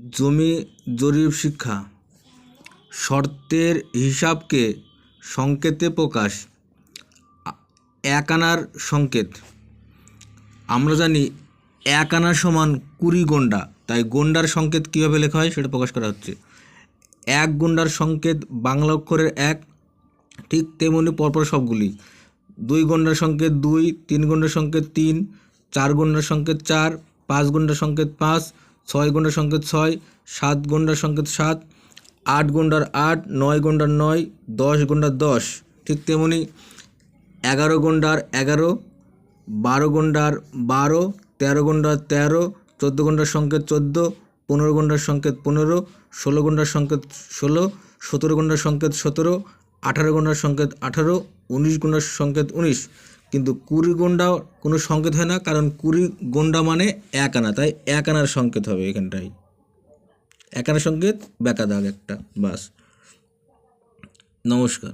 জমি জরিপ শিক্ষা শর্তের হিসাবকে সংকেতে প্রকাশ। এক আনার সংকেত আমরা জানি এক আনা সমান 20 গন্ডা, তাই গন্ডার সংকেত কীভাবে লেখা হয় সেটা প্রকাশ করা হচ্ছে। এক গন্ডার সংকেত বাংলা অক্ষরের এক, ঠিক তেমনি পরপর সবগুলি। 2 গন্ডার সংকেত 2, 3 গন্ডার সংকেত 3, 4 গন্ডার সংকেত 4, 5 গন্ডার সংকেত 5, 6 গন্ডার সংকেত 6, 7 গন্ডার সংকেত 7, 8 গন্ডার 8, 9 গন্ডার 9, 10 গন্ডার 10। ঠিক তেমনি 11 গন্ডার 11, 12 গন্ডার 12, 13 গন্ডার 13, 14 গন্ডার সংকেত 14, 15 গন্ডার সংকেত 15, 16 গন্ডার সংকেত 16, 17 গন্ডার সংকেত 17, 18 গন্ডার সংকেত 18, 19 গন্ডার সংকেত 19। কিন্তু 20 গন্ডা কোনো সংকেত হয় না, কারণ 20 গন্ডা মানে এক আনা, তাই এক আনার সংকেত হবে এখানটায়। এক আনার সংকেত বেঁকা দাগ একটা, বাস। নমস্কার।